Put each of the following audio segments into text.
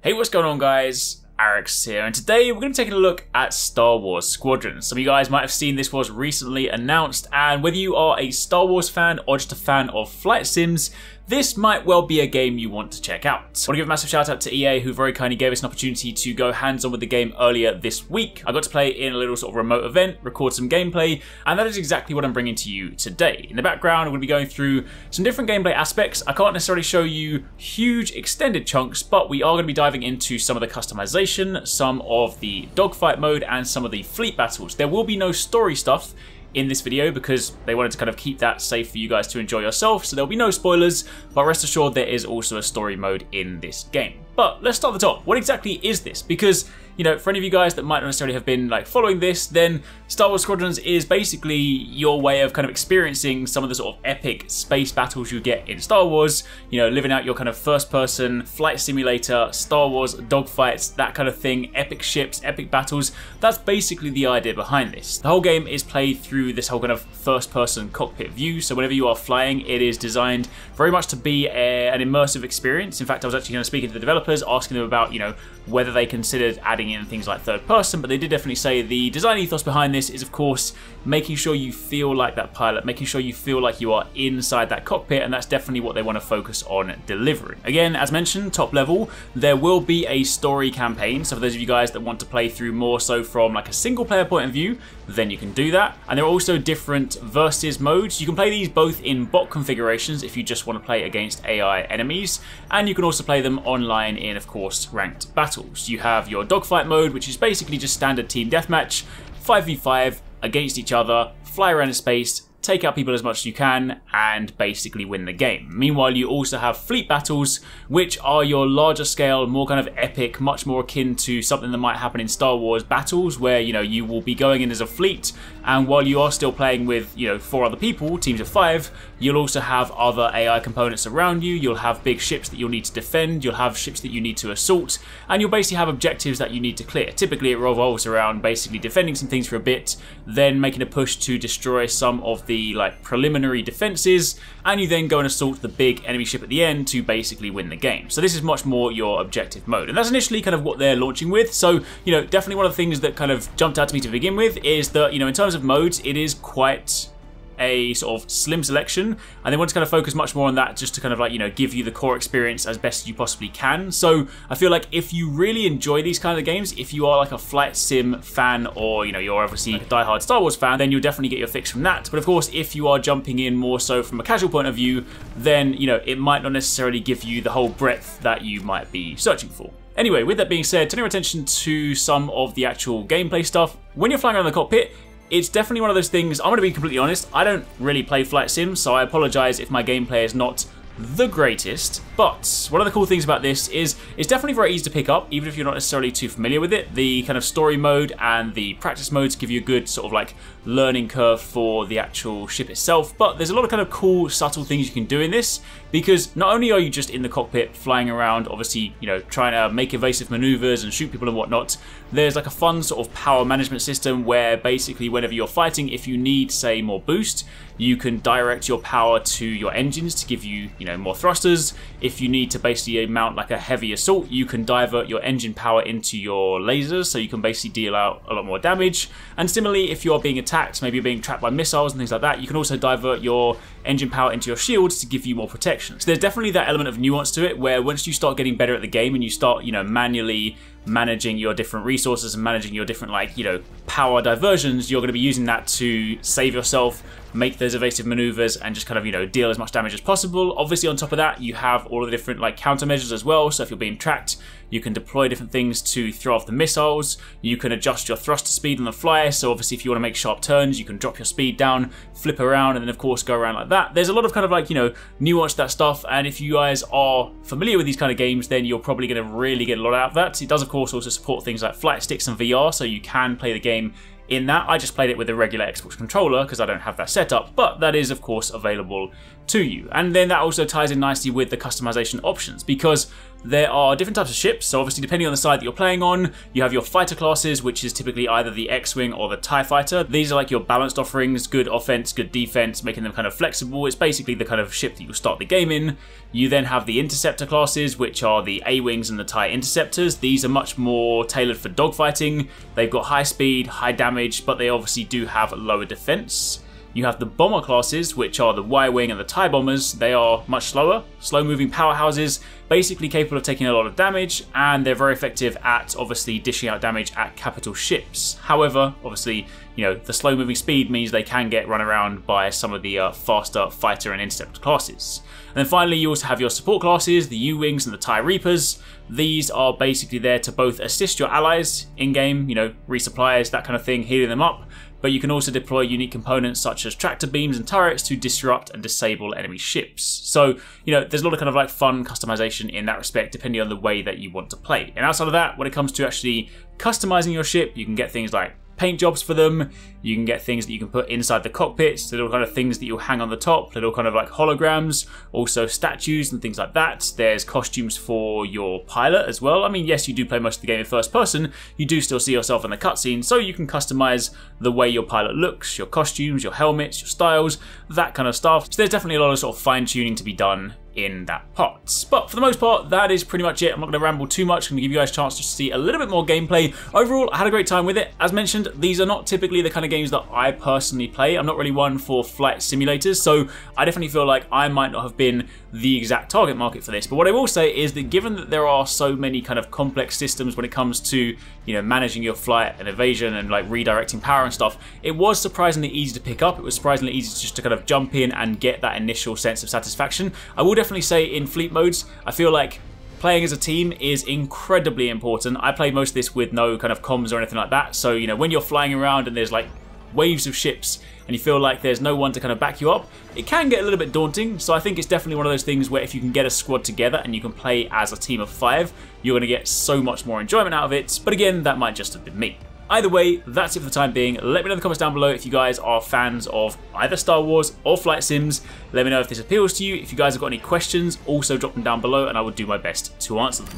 Hey, what's going on, guys? Arekkz here, and today we're going to be taking a look at Star Wars Squadrons. Some of you guys might have seen this was recently announced, and whether you are a Star Wars fan or just a fan of flight sims, this might well be a game you want to check out. I want to give a massive shout out to EA, who very kindly gave us an opportunity to go hands-on with the game earlier this week. I got to play in a little sort of remote event, record some gameplay, and that is exactly what I'm bringing to you today. In the background, I'm going to be going through some different gameplay aspects. I can't necessarily show you huge extended chunks, but we are going to be diving into some of the customization, some of the dogfight mode, and some of the fleet battles. There will be no story stuff in this video because they wanted to kind of keep that safe for you guys to enjoy yourself, so there'll be no spoilers, but rest assured there is also a story mode in this game. But let's start at the top. What exactly is this? Because, you know, for any of you guys that might not necessarily have been like following this, then Star Wars Squadrons is basically your way of kind of experiencing some of the sort of epic space battles you get in Star Wars, you know, living out your kind of first-person flight simulator, Star Wars dogfights, that kind of thing, epic ships, epic battles. That's basically the idea behind this. The whole game is played through this whole kind of first-person cockpit view, so whenever you are flying, it is designed very much to be an immersive experience. In fact, I was actually going to speak to the developers, asking them about, you know, whether they considered adding in things like third person, but they did definitely say the design ethos behind this is, of course, making sure you feel like that pilot, making sure you feel like you are inside that cockpit, and that's definitely what they want to focus on delivering. Again, as mentioned, top level, there will be a story campaign, so for those of you guys that want to play through more so from like a single player point of view, then you can do that. And there are also different versus modes. You can play these both in bot configurations if you just want to play against AI enemies, and you can also play them online in, of course, ranked battles. You have your dogfight mode, which is basically just standard team deathmatch, 5v5 against each other, fly around in space, take out people as much as you can, and basically win the game. Meanwhile, you also have fleet battles, which are your larger scale, more kind of epic, much more akin to something that might happen in Star Wars battles, where, you know, you will be going in as a fleet, and while you are still playing with, you know, 4 other people, teams of 5, you'll also have other AI components around you, you'll have big ships that you'll need to defend, you'll have ships that you need to assault, and you'll basically have objectives that you need to clear. Typically, it revolves around basically defending some things for a bit, then making a push to destroy some of the like preliminary defenses, and you then go and assault the big enemy ship at the end to basically win the game. So this is much more your objective mode, and that's initially kind of what they're launching with. So, you know, definitely one of the things that kind of jumped out to me to begin with is that, you know, in terms of modes, it is quite a sort of slim selection, and they want to kind of focus much more on that just to kind of like, you know, give you the core experience as best as you possibly can. So I feel like if you really enjoy these kind of games, if you are like a flight sim fan, or, you know, you're obviously a diehard Star Wars fan, then you'll definitely get your fix from that. But of course, if you are jumping in more so from a casual point of view, then, you know, it might not necessarily give you the whole breadth that you might be searching for. Anyway, with that being said, turning our attention to some of the actual gameplay stuff. When you're flying around the cockpit, it's definitely one of those things, I'm going to be completely honest, I don't really play flight sims, so I apologise if my gameplay is not the greatest, but one of the cool things about this is it's definitely very easy to pick up, even if you're not necessarily too familiar with it. The kind of story mode and the practice modes give you a good sort of like learning curve for the actual ship itself, but there's a lot of kind of cool, subtle things you can do in this, because not only are you just in the cockpit flying around, obviously, you know, trying to make evasive maneuvers and shoot people and whatnot, there's like a fun sort of power management system where basically whenever you're fighting, if you need, say, more boost, you can direct your power to your engines to give you, you know, more thrusters. If you need to basically mount like a heavy assault, you can divert your engine power into your lasers, so you can basically deal out a lot more damage. And similarly, if you're being attacked, maybe you're being trapped by missiles and things like that, you can also divert your engine power into your shields to give you more protection. So there's definitely that element of nuance to it, where once you start getting better at the game and you start, you know, manually managing your different resources and managing your different, like, you know, power diversions, you're going to be using that to save yourself, make those evasive maneuvers, and just kind of, you know, deal as much damage as possible. Obviously, on top of that, you have all of the different like countermeasures as well. So if you're being tracked, you can deploy different things to throw off the missiles. You can adjust your thruster speed on the fly. So obviously, if you want to make sharp turns, you can drop your speed down, flip around, and then of course go around like that. There's a lot of kind of like, you know, nuance to that stuff. And if you guys are familiar with these kind of games, then you're probably going to really get a lot out of that. It does, of course, also support things like flight sticks and VR, so you can play the game in that. I just played it with a regular Xbox controller because I don't have that set up, but that is of course available to you. And then that also ties in nicely with the customization options, because there are different types of ships. So obviously, depending on the side that you're playing on, you have your fighter classes, which is typically either the X-Wing or the TIE Fighter. These are like your balanced offerings, good offense, good defense, making them kind of flexible. It's basically the kind of ship that you'll start the game in. You then have the interceptor classes, which are the A-Wings and the TIE Interceptors. These are much more tailored for dogfighting. They've got high speed, high damage, but they obviously do have lower defense. You have the bomber classes, which are the Y-Wing and the TIE Bombers. They are much slower, slow-moving powerhouses, basically capable of taking a lot of damage, and they're very effective at obviously dishing out damage at capital ships. However, obviously, you know, the slow-moving speed means they can get run around by some of the faster fighter and interceptor classes. And then finally, you also have your support classes, the U-Wings and the TIE Reapers. These are basically there to both assist your allies in-game, you know, resupplies, that kind of thing, healing them up, but you can also deploy unique components such as tractor beams and turrets to disrupt and disable enemy ships. So, you know, there's a lot of kind of like fun customization in that respect, depending on the way that you want to play. And outside of that, when it comes to actually customizing your ship, you can get things like paint jobs for them, you can get things that you can put inside the cockpits, little kind of things that you'll hang on the top, little kind of like holograms, also statues and things like that. There's costumes for your pilot as well. I mean, yes, you do play most of the game in first person, you do still see yourself in the cutscene, so you can customize the way your pilot looks, your costumes, your helmets, your styles, that kind of stuff. So there's definitely a lot of sort of fine tuning to be done in that part. But for the most part, that is pretty much it. I'm not going to ramble too much. I'm going to give you guys a chance to see a little bit more gameplay. Overall, I had a great time with it. As mentioned, these are not typically the kind of games that I personally play. I'm not really one for flight simulators, so I definitely feel like I might not have been the exact target market for this. But what I will say is that given that there are so many kind of complex systems when it comes to, you know, managing your flight and evasion and like redirecting power and stuff, it was surprisingly easy to pick up. It was surprisingly easy just to kind of jump in and get that initial sense of satisfaction. I will definitely say in fleet modes, I feel like playing as a team is incredibly important. I played most of this with no kind of comms or anything like that, so you know, when you're flying around and there's like waves of ships and you feel like there's no one to kind of back you up, it can get a little bit daunting. So I think it's definitely one of those things where if you can get a squad together and you can play as a team of 5, you're going to get so much more enjoyment out of it. But again, that might just have been me. Either way, that's it for the time being. Let me know in the comments down below if you guys are fans of either Star Wars or flight sims. Let me know if this appeals to you. If you guys have got any questions, also drop them down below and I will do my best to answer them.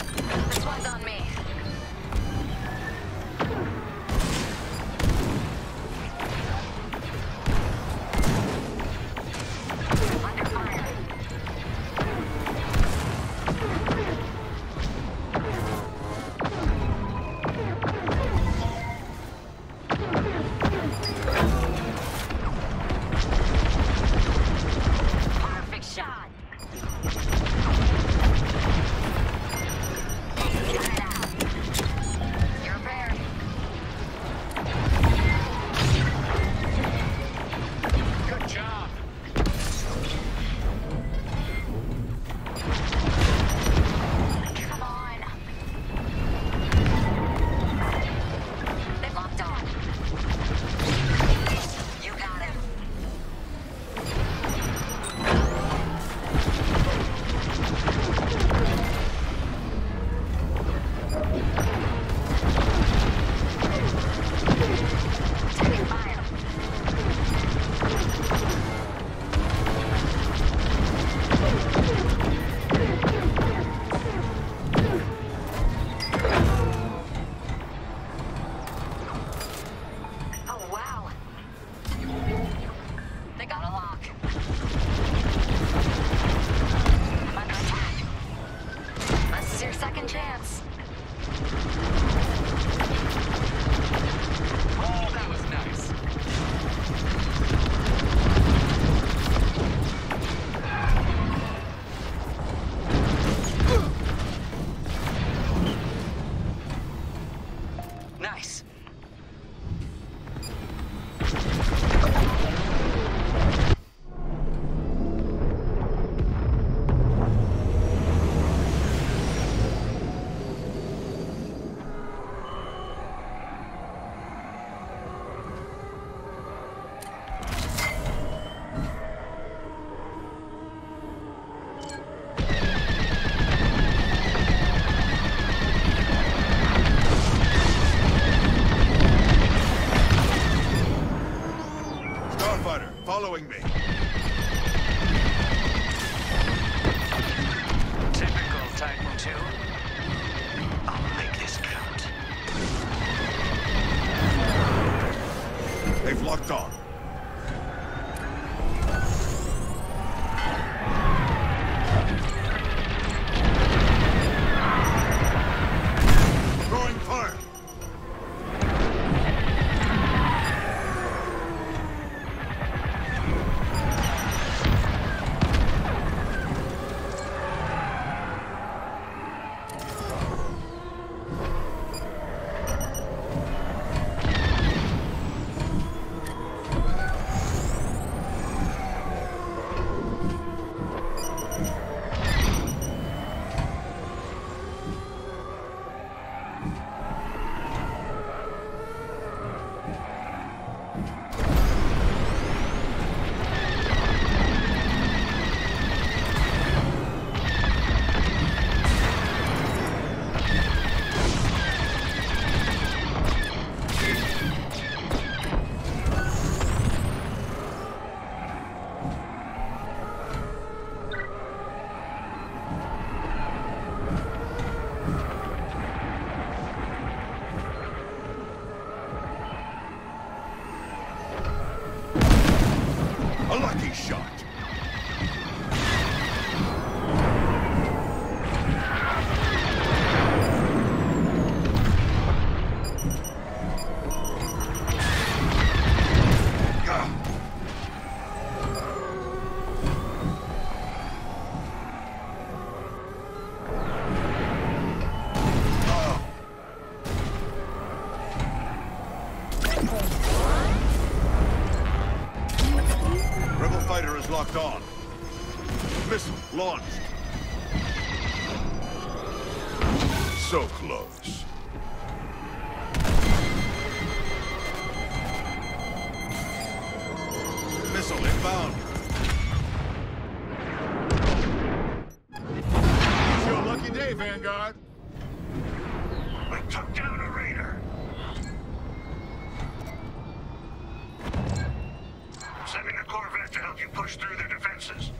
This one's on me. Perfect shot. enemy. Typical Titan 2. I'll make this count. They've locked on. Throwing fire. A lucky shot. Rebel fighter is locked on. Missile launched. So close. Missile inbound. It's your lucky day, Vanguard. We took down a raider. Sending a Corvette to help you push through their defenses.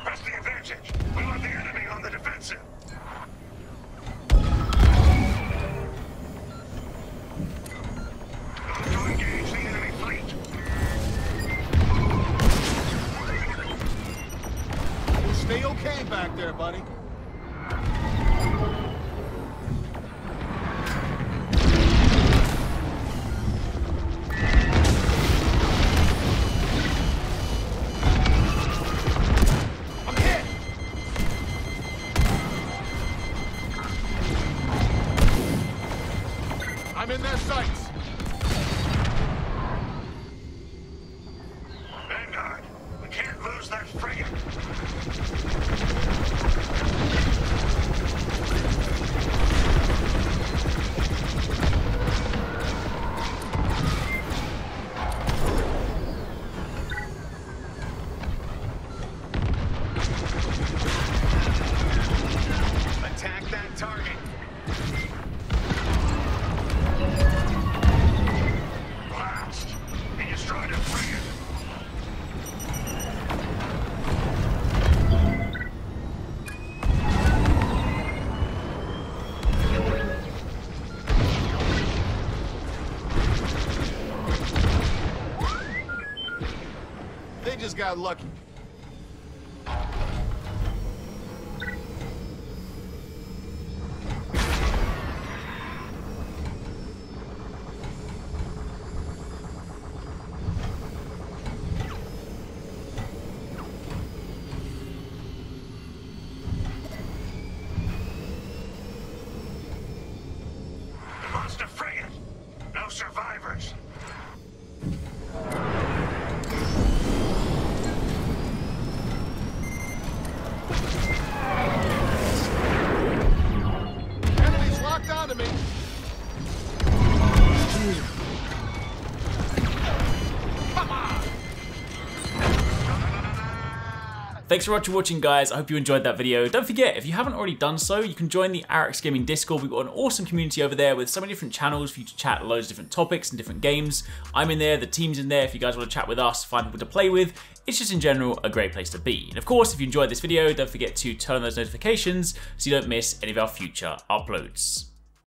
Press the advantage. We want the enemy on the defensive. To engage the enemy fleet. We'll stay okay back there, buddy. I'm hit! I'm in their sights. Vanguard, we can't lose that frigate. Attack that target. Blast! He destroyed a frigate. They just got lucky. Monster frigate. No survivors. Thanks so much for watching, guys. I hope you enjoyed that video. Don't forget, if you haven't already done so, you can join the Arekkz Gaming Discord. We've got an awesome community over there with so many different channels for you to chat loads of different topics and different games. I'm in there, the team's in there if you guys want to chat with us, find people to play with. It's just in general a great place to be. And of course, if you enjoyed this video, don't forget to turn on those notifications so you don't miss any of our future uploads.